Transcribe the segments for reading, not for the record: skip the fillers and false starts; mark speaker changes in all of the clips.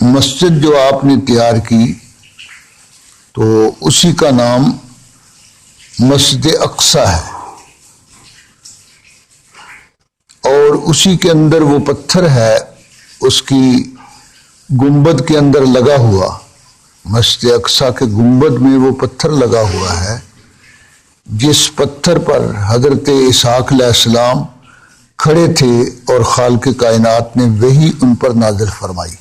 Speaker 1: مسجد جو آپ نے تیار کی تو اسی کا نام مسجد اقصی ہے، اور اسی کے اندر وہ پتھر ہے اس کی گنبد کے اندر لگا ہوا، مسجد اقصی کے گنبد میں وہ پتھر لگا ہوا ہے جس پتھر پر حضرت اسحاق علیہ السلام کھڑے تھے اور خالق کائنات نے وحی ان پر نازل فرمائی۔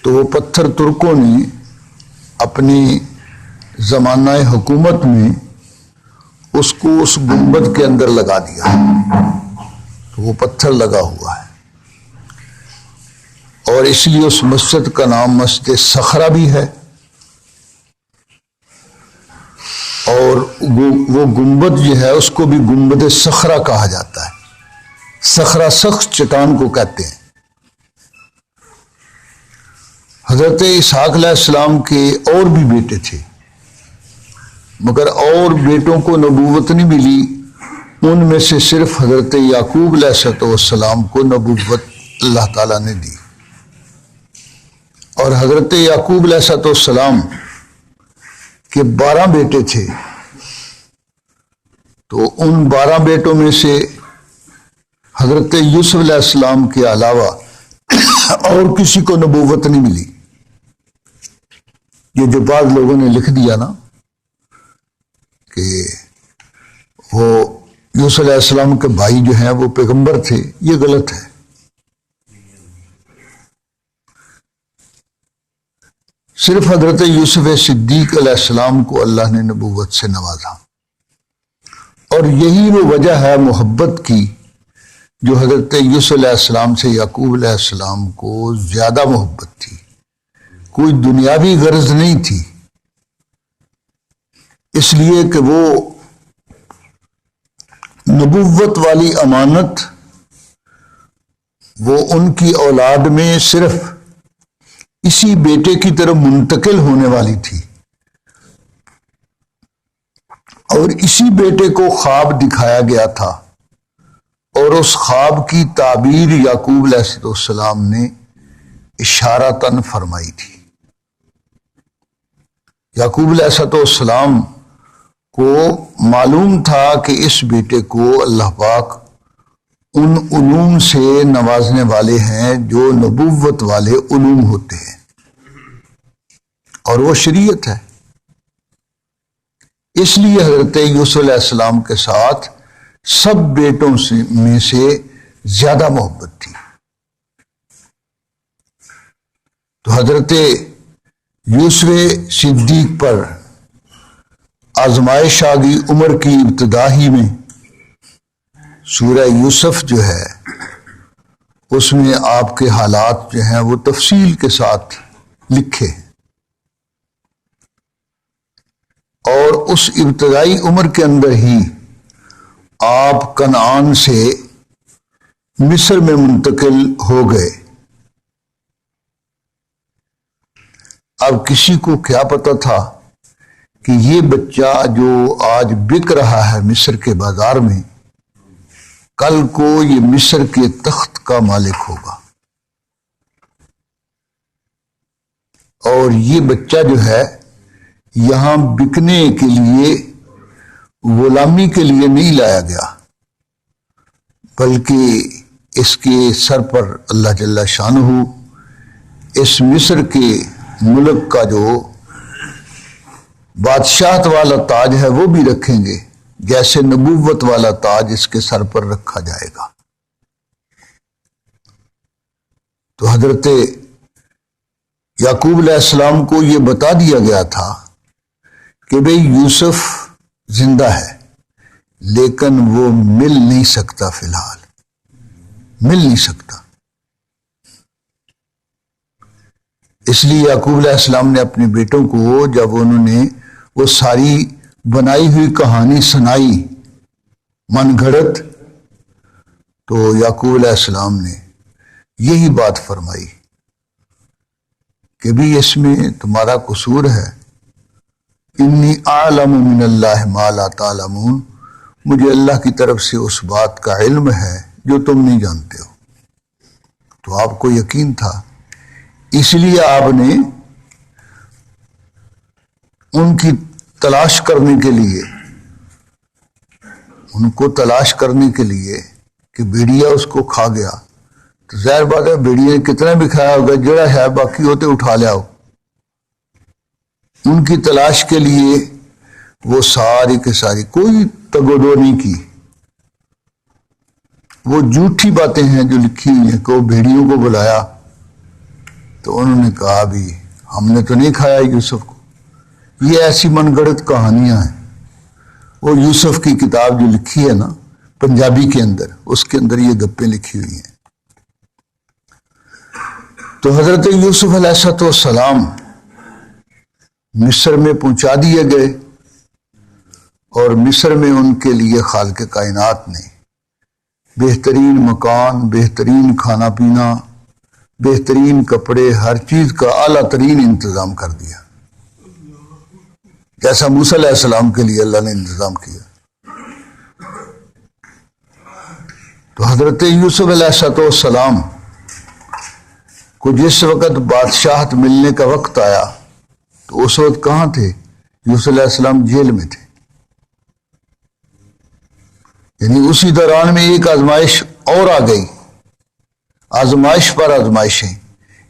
Speaker 1: تو وہ پتھر ترکوں نے اپنی زمانہ حکومت میں اس کو اس گنبد کے اندر لگا دیا، تو وہ پتھر لگا ہوا ہے، اور اس لیے اس مسجد کا نام مسجد صخرہ بھی ہے، اور وہ گنبد جو ہے اس کو بھی گنبد صخرہ کہا جاتا ہے۔ صخرہ سخت چٹان کو کہتے ہیں۔ حضرت اسحاق علیہ السلام کے اور بھی بیٹے تھے، مگر اور بیٹوں کو نبوت نہیں ملی، ان میں سے صرف حضرت یعقوب علیہ السلام کو نبوت اللہ تعالیٰ نے دی۔ اور حضرت یعقوب علیہ السلام کے 12 بیٹے تھے، تو ان 12 بیٹوں میں سے حضرت یوسف علیہ السلام کے علاوہ اور کسی کو نبوت نہیں ملی۔ یہ جو بعض لوگوں نے لکھ دیا نا کہ وہ یوسف علیہ السلام کے بھائی جو ہیں وہ پیغمبر تھے، یہ غلط ہے۔ صرف حضرت یوسف صدیق علیہ السلام کو اللہ نے نبوت سے نوازا، اور یہی وہ وجہ ہے محبت کی جو حضرت یوسف علیہ السلام سے یعقوب علیہ السلام کو زیادہ محبت تھی، کوئی دنیاوی غرض نہیں تھی، اس لیے کہ وہ نبوت والی امانت وہ ان کی اولاد میں صرف اسی بیٹے کی طرف منتقل ہونے والی تھی، اور اسی بیٹے کو خواب دکھایا گیا تھا، اور اس خواب کی تعبیر یعقوب علیہ السلام نے اشارتاً فرمائی تھی۔ یعقوب علیہ السلام کو معلوم تھا کہ اس بیٹے کو اللہ پاک ان علوم سے نوازنے والے ہیں جو نبوت والے علوم ہوتے ہیں، اور وہ شریعت ہے۔ اس لیے حضرت یوسف علیہ السلام کے ساتھ سب بیٹوں میں سے زیادہ محبت تھی۔ تو حضرت یوسف صدیق پر آزمائش آ گئی عمر کی ابتدا ہی میں۔ سورہ یوسف جو ہے اس میں آپ کے حالات جو ہیں وہ تفصیل کے ساتھ لکھے، اور اس ابتدائی عمر کے اندر ہی آپ کنعان سے مصر میں منتقل ہو گئے۔ اب کسی کو کیا پتا تھا کہ یہ بچہ جو آج بک رہا ہے مصر کے بازار میں، کل کو یہ مصر کے تخت کا مالک ہوگا، اور یہ بچہ جو ہے یہاں بکنے کے لیے، غلامی کے لیے نہیں لایا گیا، بلکہ اس کے سر پر اللہ جل شانہ اس مصر کے ملک کا جو بادشاہت والا تاج ہے وہ بھی رکھیں گے، جیسے نبوت والا تاج اس کے سر پر رکھا جائے گا۔ تو حضرت یعقوب علیہ السلام کو یہ بتا دیا گیا تھا کہ بھئی یوسف زندہ ہے، لیکن وہ مل نہیں سکتا، فی الحال مل نہیں سکتا۔ اس لیے یعقوب علیہ السلام نے اپنے بیٹوں کو جب انہوں نے وہ ساری بنائی ہوئی کہانی سنائی من گھڑت، تو یعقوب علیہ السلام نے یہی بات فرمائی کہ بھی اس میں تمہارا قصور ہے، انی اعلم من اللہ ما لا تعلمون، مجھے اللہ کی طرف سے اس بات کا علم ہے جو تم نہیں جانتے ہو۔ تو آپ کو یقین تھا اس لیے آپ نے ان کی تلاش کرنے کے لیے، ان کو تلاش کرنے کے لیے کہ بھیڑیا اس کو کھا گیا، تو ظاہر بات ہے بھیڑیا نے کتنا بھی کھایا ہوگا، جڑا ہے باقی ہوتے اٹھا لیا ہو۔ ان کی تلاش کے لیے وہ ساری کے ساری کوئی تگودو نہیں کی۔ وہ جھوٹی باتیں ہیں جو لکھی ہوئی ہیں کہ وہ بھیڑیوں کو بلایا تو انہوں نے کہا بھی ہم نے تو نہیں کھایا یوسف کو۔ یہ ایسی من گڑت کہانیاں ہیں۔ وہ یوسف کی کتاب جو لکھی ہے نا پنجابی کے اندر، اس کے اندر یہ گپیں لکھی ہوئی ہیں۔ تو حضرت یوسف علیہ السلام مصر میں پہنچا دیے گئے، اور مصر میں ان کے لیے خالق کائنات نے بہترین مکان، بہترین کھانا پینا، بہترین کپڑے، ہر چیز کا اعلیٰ ترین انتظام کر دیا، جیسا موسیٰ علیہ السلام کے لیے اللہ نے انتظام کیا۔ تو حضرت یوسف علیہ السلام کو جس وقت بادشاہت ملنے کا وقت آیا تو اس وقت کہاں تھے؟ یوسف علیہ السلام جیل میں تھے۔ یعنی اسی دوران میں ایک آزمائش اور آ گئی، آزمائش پر آزمائشیں۔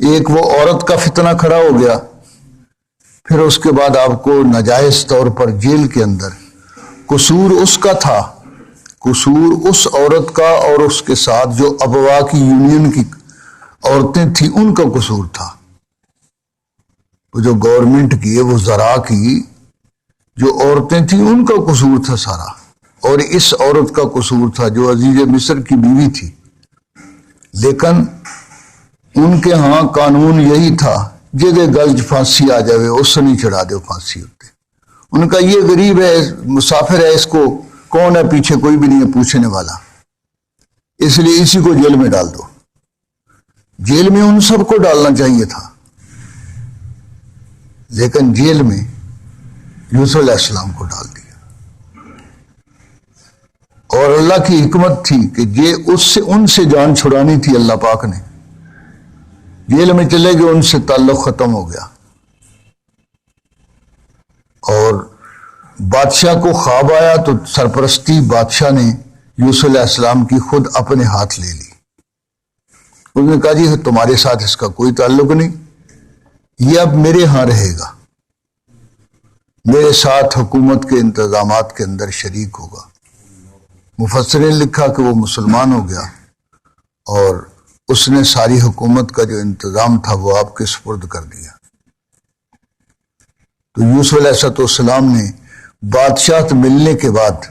Speaker 1: ایک وہ عورت کا فتنہ کھڑا ہو گیا، پھر اس کے بعد آپ کو ناجائز طور پر جیل کے اندر قصور اس کا تھا، قصور اس عورت کا اور اس کے ساتھ جو ابوا کی یونین کی عورتیں تھیں ان کا قصور تھا۔ وہ جو گورنمنٹ کی وہ زرا کی جو عورتیں تھیں ان کا قصور تھا سارا، اور اس عورت کا قصور تھا جو عزیز مصر کی بیوی تھی۔ لیکن ان کے ہاں قانون یہی تھا جدے گلج پھانسی آ جاوے اس سے نہیں چڑھا دے پھانسی ہوتے۔ ان کا یہ غریب ہے، مسافر ہے، اس کو کون ہے پیچھے کوئی بھی نہیں ہے پوچھنے والا، اس لیے اسی کو جیل میں ڈال دو۔ جیل میں ان سب کو ڈالنا چاہیے تھا، لیکن جیل میں یوسف علیہ السلام کو ڈال دیا۔ اور اللہ کی حکمت تھی کہ یہ ان سے جان چھڑانی تھی، اللہ پاک نے جیل میں چلے گئے، ان سے تعلق ختم ہو گیا۔ اور بادشاہ کو خواب آیا تو سرپرستی بادشاہ نے یوسف علیہ السلام کی خود اپنے ہاتھ لے لی۔ انہوں نے کہا جی تمہارے ساتھ اس کا کوئی تعلق نہیں، یہ اب میرے ہاں رہے گا، میرے ساتھ حکومت کے انتظامات کے اندر شریک ہوگا۔ مفسرین نے لکھا کہ وہ مسلمان ہو گیا اور اس نے ساری حکومت کا جو انتظام تھا وہ آپ کے سپرد کر دیا۔ تو یوسف علیہ السلام نے بادشاہت ملنے کے بعد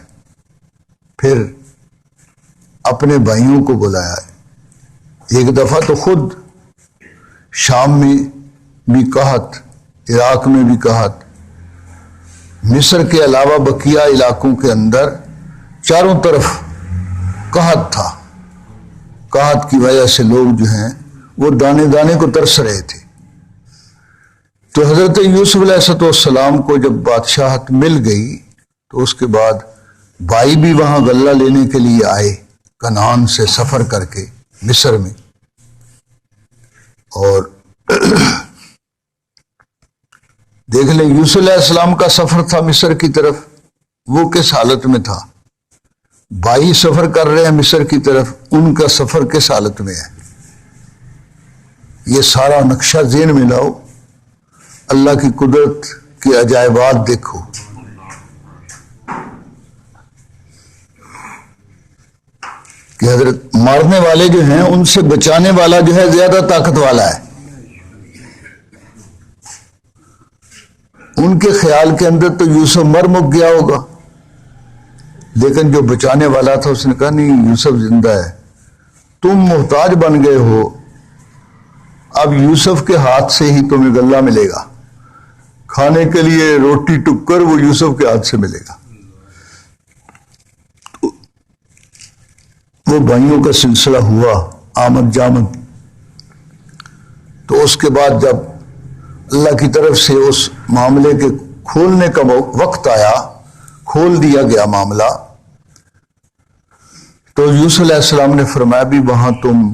Speaker 1: پھر اپنے بھائیوں کو بلایا۔ ایک دفعہ تو خود شام میں بھی قحط، عراق میں بھی قحط، مصر کے علاوہ بقیہ علاقوں کے اندر چاروں طرف قحط تھا۔ قحط کی وجہ سے لوگ جو ہیں وہ دانے دانے کو ترس رہے تھے۔ تو حضرت یوسف علیہ السلام کو جب بادشاہت مل گئی تو اس کے بعد بھائی بھی وہاں غلہ لینے کے لیے آئے، کنعان سے سفر کر کے مصر میں۔ اور دیکھ لیں یوسف علیہ السلام کا سفر تھا مصر کی طرف، وہ کس حالت میں تھا؟ بھائی سفر کر رہے ہیں مصر کی طرف، ان کا سفر کس حالت میں ہے؟ یہ سارا نقشہ ذہن میں لاؤ، اللہ کی قدرت کے عجائبات دیکھو۔ کہ حضرت مارنے والے جو ہیں ان سے بچانے والا جو ہے زیادہ طاقت والا ہے۔ ان کے خیال کے اندر تو یوسف مر مک گیا ہوگا، لیکن جو بچانے والا تھا اس نے کہا نہیں یوسف زندہ ہے، تم محتاج بن گئے ہو، اب یوسف کے ہاتھ سے ہی تمہیں غلہ ملے گا، کھانے کے لیے روٹی ٹکر وہ یوسف کے ہاتھ سے ملے گا۔ وہ بھائیوں کا سلسلہ ہوا آمد جامد۔ تو اس کے بعد جب اللہ کی طرف سے اس معاملے کے کھولنے کا وقت آیا، کھول دیا گیا معاملہ، تو یوسف علیہ السلام نے فرمایا بھی وہاں تم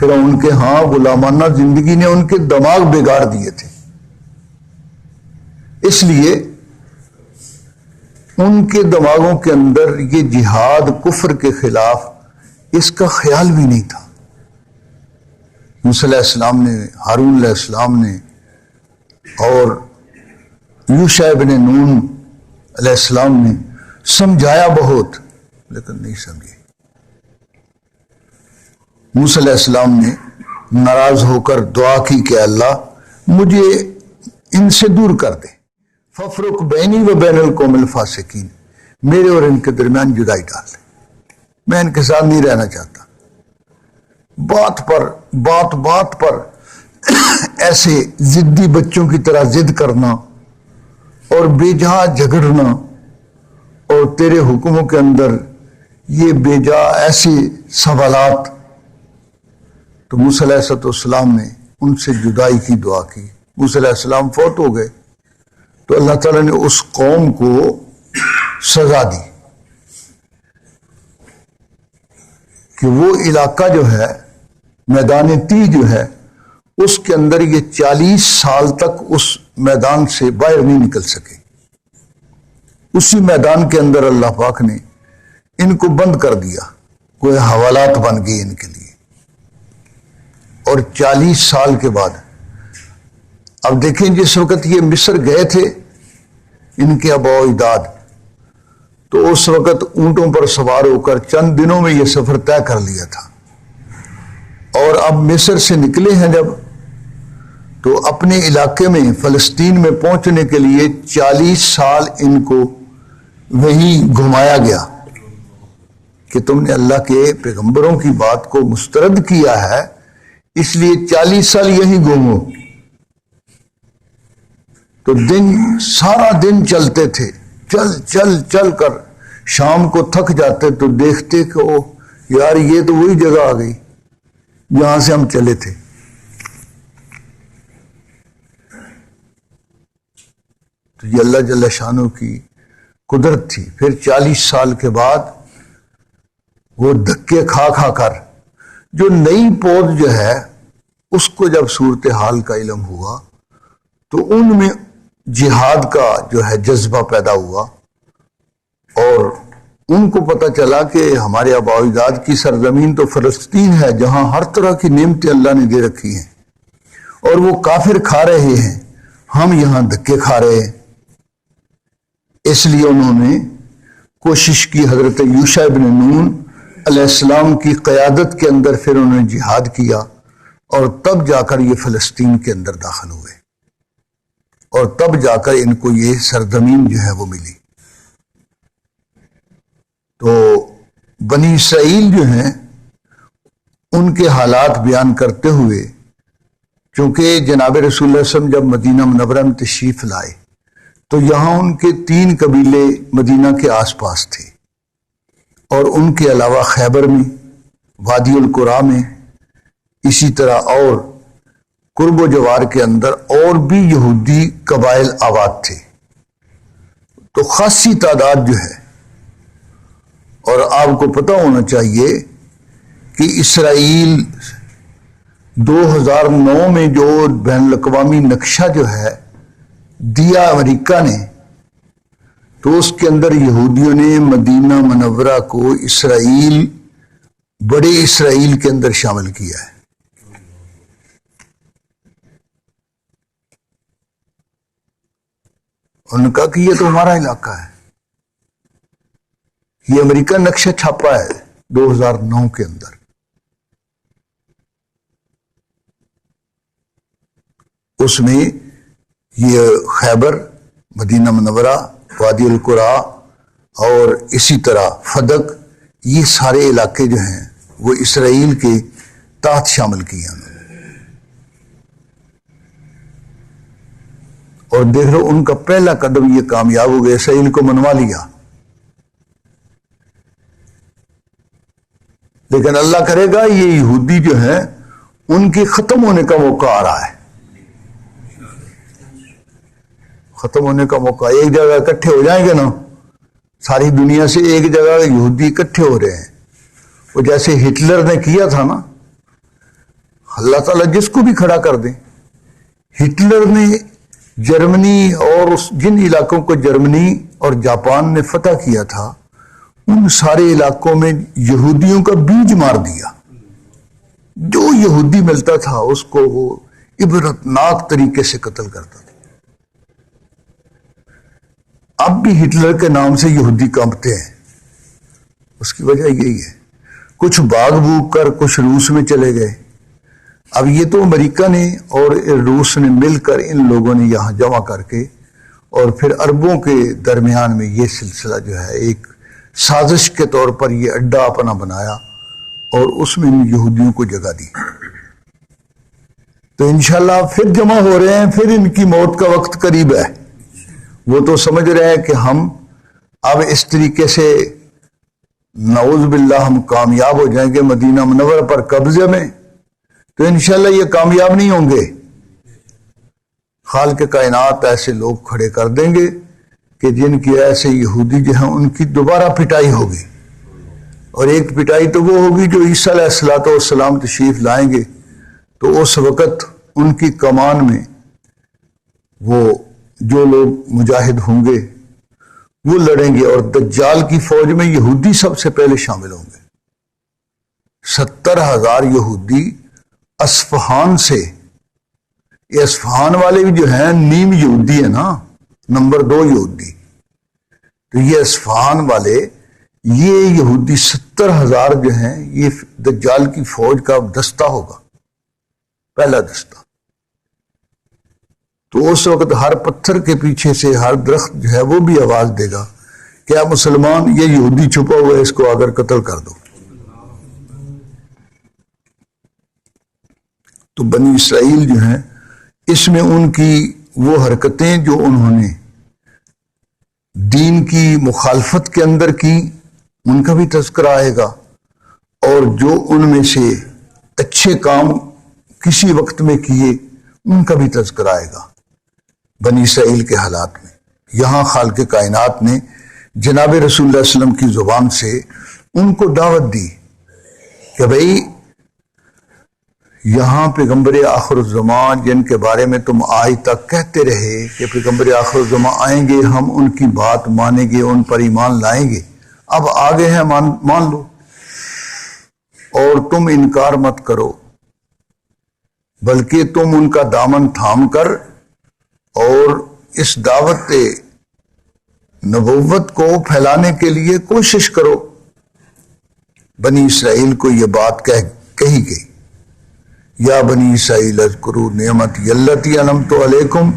Speaker 1: پھر ان کے ہاں غلامانہ زندگی نے ان کے دماغ بگاڑ دیے تھے، اس لیے ان کے دماغوں کے اندر یہ جہاد کفر کے خلاف اس کا خیال بھی نہیں تھا۔ موسیٰ علیہ السلام نے، ہارون علیہ السلام نے اور یوشع ابن نون علیہ السلام نے سمجھایا بہت، لیکن نہیں سمجھے۔ موسیٰ علیہ السلام نے ناراض ہو کر دعا کی کہ اللہ مجھے ان سے دور کر دے، ففرق بینی و بین القوم الفاسقین، میرے اور ان کے درمیان جدائی ڈال دے، میں ان کے ساتھ نہیں رہنا چاہتا۔ بات پر ایسے ضدی بچوں کی طرح ضد کرنا اور بے جہاں جھگڑنا اور تیرے حکموں کے اندر یہ بے جا ایسے سوالات، تو موسیٰ علیہ السلام نے ان سے جدائی کی دعا کی۔ موسیٰ علیہ السلام فوت ہو گئے تو اللہ تعالیٰ نے اس قوم کو سزا دی کہ وہ علاقہ جو ہے، میدان تی جو ہے، اس کے اندر یہ 40 سال تک اس میدان سے باہر نہیں نکل سکے۔ اسی میدان کے اندر اللہ پاک نے ان کو بند کر دیا، کوئی حوالات بن گئے ان کے لیے۔ اور 40 سال کے بعد اب دیکھیں، جس وقت یہ مصر گئے تھے ان کے آباء و اجداد، تو اس وقت اونٹوں پر سوار ہو کر چند دنوں میں یہ سفر طے کر لیا تھا، اور اب مصر سے نکلے ہیں جب، تو اپنے علاقے میں فلسطین میں پہنچنے کے لیے 40 سال ان کو وہیں گھمایا گیا کہ تم نے اللہ کے پیغمبروں کی بات کو مسترد کیا ہے، اس لیے 40 سال یہیں گھومو۔ تو سارا دن چلتے تھے، چل کر شام کو تھک جاتے تو دیکھتے کہ او یار یہ تو وہی جگہ آ گئی جہاں سے ہم چلے تھے۔ تو یہ اللہ جل شانہ کی قدرت تھی۔ پھر 40 سال کے بعد وہ دھکے کھا کر جو نئی پود جو ہے اس کو جب صورتحال کا علم ہوا تو ان میں جہاد کا جو ہے جذبہ پیدا ہوا، اور ان کو پتہ چلا کہ ہمارے آباء و اجداد کی سرزمین تو فلسطین ہے، جہاں ہر طرح کی نعمتیں اللہ نے دے رکھی ہیں، اور وہ کافر کھا رہے ہیں، ہم یہاں دھکے کھا رہے ہیں۔ اس لیے انہوں نے کوشش کی، حضرت یوشع ابن نون علیہ السلام کی قیادت کے اندر پھر انہوں نے جہاد کیا، اور تب جا کر یہ فلسطین کے اندر داخل ہوئے، اور تب جا کر ان کو یہ سرزمین جو ہے وہ ملی۔ تو بنی اسرائیل جو ہیں ان کے حالات بیان کرتے ہوئے، چونکہ جناب رسول اللہ صلی اللہ علیہ وسلم جب مدینہ منورہ میں تشریف لائے تو یہاں ان کے 3 قبیلے مدینہ کے آس پاس تھے، اور ان کے علاوہ خیبر میں، وادی القرا میں، اسی طرح اور قرب و جوار کے اندر اور بھی یہودی قبائل آباد تھے۔ تو خاصی تعداد جو ہے، اور آپ کو پتہ ہونا چاہیے کہ اسرائیل 2009 میں جو بین الاقوامی نقشہ جو ہے دیا امریکہ نے، تو اس کے اندر یہودیوں نے مدینہ منورہ کو اسرائیل، بڑے اسرائیل کے اندر شامل کیا ہے۔ انہوں نے کہا کہ یہ تو ہمارا علاقہ ہے، یہ امریکہ نقشہ چھاپا ہے 2009 کے اندر۔ اس میں یہ خیبر، مدینہ منورہ، وادی القرا اور اسی طرح فدق، یہ سارے علاقے جو ہیں وہ اسرائیل کے تحت شامل کیے ہیں۔ اور دیکھ لو ان کا پہلا قدم یہ کامیاب ہو گیا، اسرائیل کو منوا لیا۔ لیکن اللہ کرے گا یہ یہودی جو ہیں ان کے ختم ہونے کا موقع آ رہا ہے، ختم ہونے کا موقع۔ ایک جگہ اکٹھے ہو جائیں گے نا، ساری دنیا سے ایک جگہ یہودی اکٹھے ہو رہے ہیں، وہ جیسے ہٹلر نے کیا تھا نا، اللہ تعالیٰ جس کو بھی کھڑا کر دیں. ہٹلر نے جرمنی اور جن علاقوں کو جرمنی اور جاپان نے فتح کیا تھا ان سارے علاقوں میں یہودیوں کا بیج مار دیا. جو یہودی ملتا تھا اس کو وہ عبرتناک طریقے سے قتل کرتا تھا. اب بھی ہٹلر کے نام سے یہودی کانپتے ہیں. اس کی وجہ یہی ہے. کچھ باغ بوک کر کچھ روس میں چلے گئے. اب یہ تو امریکہ نے اور روس نے مل کر ان لوگوں نے یہاں جمع کر کے اور پھر عربوں کے درمیان میں یہ سلسلہ جو ہے ایک سازش کے طور پر یہ اڈا اپنا بنایا اور اس میں ان یہودیوں کو جگہ دی. تو انشاءاللہ پھر جمع ہو رہے ہیں. پھر ان کی موت کا وقت قریب ہے. وہ تو سمجھ رہے ہیں کہ ہم اب اس طریقے سے نعوذ باللہ ہم کامیاب ہو جائیں گے مدینہ منورہ پر قبضے میں. تو انشاءاللہ یہ کامیاب نہیں ہوں گے. خالق کائنات ایسے لوگ کھڑے کر دیں گے کہ جن کی ایسے یہودی جو ہیں ان کی دوبارہ پٹائی ہوگی. اور ایک پٹائی تو وہ ہوگی جو عیسیٰ علیہ السلام تشریف لائیں گے تو اس وقت ان کی کمان میں وہ جو لوگ مجاہد ہوں گے وہ لڑیں گے اور دجال کی فوج میں یہودی سب سے پہلے شامل ہوں گے. 70,000 یہودی اصفہان سے. یہ اصفہان والے بھی جو ہیں نیم یہودی ہیں نا, نمبر 2 یہودی. تو یہ اصفہان والے یہ یہودی 70,000 جو ہیں یہ دجال کی فوج کا دستہ ہوگا, پہلا دستہ. تو اس وقت ہر پتھر کے پیچھے سے ہر درخت جو ہے وہ بھی آواز دے گا کہ اے مسلمان یہ یہودی چھپا ہوا ہے, اس کو اگر قتل کر دو. تو بنی اسرائیل جو ہیں اس میں ان کی وہ حرکتیں جو انہوں نے دین کی مخالفت کے اندر کی ان کا بھی تذکرہ آئے گا, اور جو ان میں سے اچھے کام کسی وقت میں کیے ان کا بھی تذکرہ آئے گا. بنی اسرائیل کے حالات میں یہاں خالق کائنات نے جناب رسول اللہ علیہ وسلم کی زبان سے ان کو دعوت دی کہ بھئی یہاں پیغمبر آخر الزمان جن کے بارے میں تم آج تک کہتے رہے کہ پیغمبر آخر الزمان آئیں گے, ہم ان کی بات مانیں گے, ان پر ایمان لائیں گے, اب آگے ہیں مان لو اور تم انکار مت کرو, بلکہ تم ان کا دامن تھام کر اور اس دعوت نبوت کو پھیلانے کے لیے کوشش کرو. بنی اسرائیل کو یہ بات کہی گئی, یا بنی اسرائیل اذکروا نعمتی التی انعمت علیکم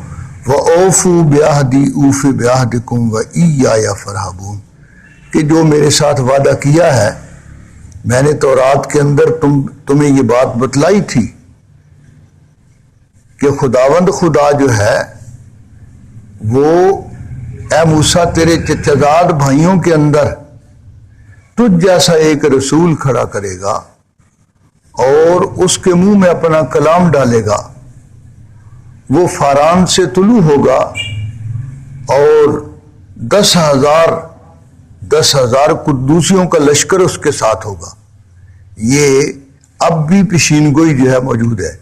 Speaker 1: واوفوا بعہدی اوف بعہدکم وایای فارہبون, کہ جو میرے ساتھ وعدہ کیا ہے میں نے تورات کے اندر تمہیں یہ بات بتلائی تھی کہ خداوند خدا جو ہے وہ اے موسیٰ تیرے چچزاد بھائیوں کے اندر تجھ جیسا ایک رسول کھڑا کرے گا اور اس کے منہ میں اپنا کلام ڈالے گا, وہ فاران سے طلوع ہوگا اور 10,000 قدوسیوں کا لشکر اس کے ساتھ ہوگا. یہ اب بھی پیشین گوئی جو ہے موجود ہے,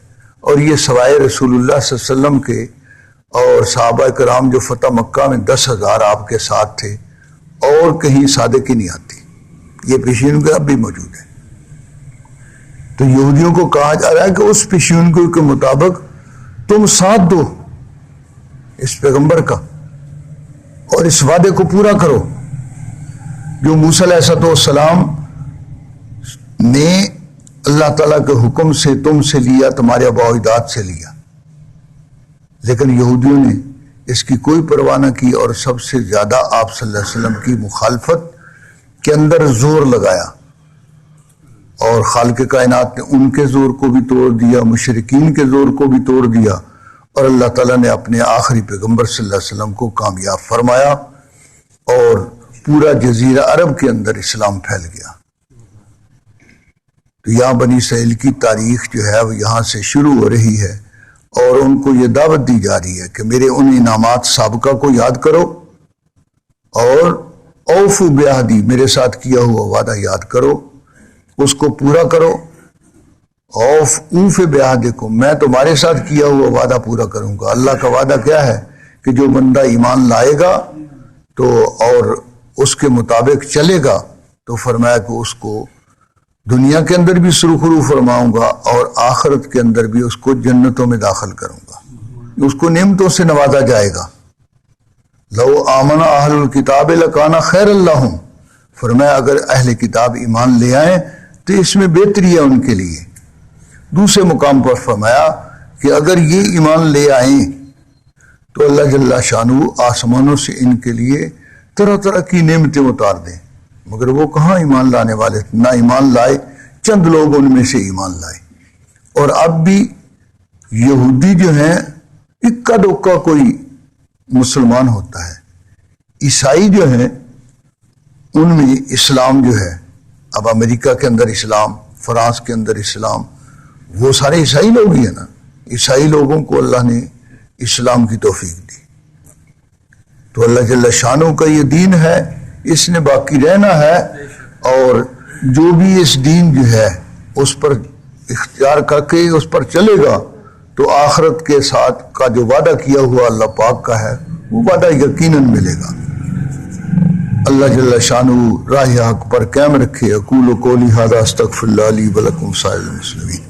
Speaker 1: اور یہ سوائے رسول اللہ صلی اللہ علیہ وسلم کے اور صحابہ کرام جو فتح مکہ میں 10,000 آپ کے ساتھ تھے, اور کہیں صادق ہی نہیں آتی. یہ پیشین گوئی اب بھی موجود ہے. تو یہودیوں کو کہا جا رہا ہے کہ اس پیشین گوئی کے مطابق تم ساتھ دو اس پیغمبر کا اور اس وعدے کو پورا کرو جو موسیٰ علیہ السلام نے اللہ تعالیٰ کے حکم سے تم سے لیا, تمہارے آباء و اجداد سے لیا. لیکن یہودیوں نے اس کی کوئی پرواہ نہ کی اور سب سے زیادہ آپ صلی اللہ علیہ وسلم کی مخالفت کے اندر زور لگایا, اور خالق کائنات نے ان کے زور کو بھی توڑ دیا, مشرکین کے زور کو بھی توڑ دیا, اور اللہ تعالیٰ نے اپنے آخری پیغمبر صلی اللہ علیہ وسلم کو کامیاب فرمایا اور پورا جزیرہ عرب کے اندر اسلام پھیل گیا. تو یہاں بنی اسرائیل کی تاریخ جو ہے وہ یہاں سے شروع ہو رہی ہے, اور ان کو یہ دعوت دی جا رہی ہے کہ میرے ان انعامات سابقہ کو یاد کرو اور اوفوا بعہدی, میرے ساتھ کیا ہوا وعدہ یاد کرو, اس کو پورا کرو اوف اوف بعہدکم، میں تمہارے ساتھ کیا ہوا وعدہ پورا کروں گا۔ اللہ کا وعدہ کیا ہے کہ جو بندہ ایمان لائے گا تو اور اس کے مطابق چلے گا تو فرمایا کہ اس کو دنیا کے اندر بھی سرخرو فرماؤں گا اور آخرت کے اندر بھی اس کو جنتوں میں داخل کروں گا، اس کو نعمتوں سے نوازا جائے گا۔ لو آمن اہل الکتاب لکان خیر لہم، فرمایا اگر اہل کتاب ایمان لے آئیں تو اس میں بہتری ہے ان کے لیے۔ دوسرے مقام پر فرمایا کہ اگر یہ ایمان لے آئیں تو اللہ جل شانہ آسمانوں سے ان کے لیے طرح طرح کی نعمتیں اتار دیں، مگر وہ کہاں ایمان لانے والے تھے، نہ ایمان لائے، چند لوگ ان میں سے ایمان لائے۔ اور اب بھی یہودی جو ہیں اکا دکا کوئی مسلمان ہوتا ہے، عیسائی جو ہیں ان میں اسلام جو ہے، اب امریکہ کے اندر اسلام، فرانس کے اندر اسلام، وہ سارے عیسائی لوگ ہی ہیں نا۔ عیسائی لوگوں کو اللہ نے اسلام کی توفیق دی، تو اللہ جل شانہ کا یہ دین ہے، اس نے باقی رہنا ہے، اور جو بھی اس دین جو ہے اس پر اختیار کر کے اس پر چلے گا تو آخرت کے ساتھ کا جو وعدہ کیا ہوا اللہ پاک کا ہے وہ وعدہ یقیناً ملے گا۔ اللہ جل شانہ راہ حق پر قائم رکھے۔ اقول قولی ھذا استغفر اللہ لی ولکم سائر المسلمین۔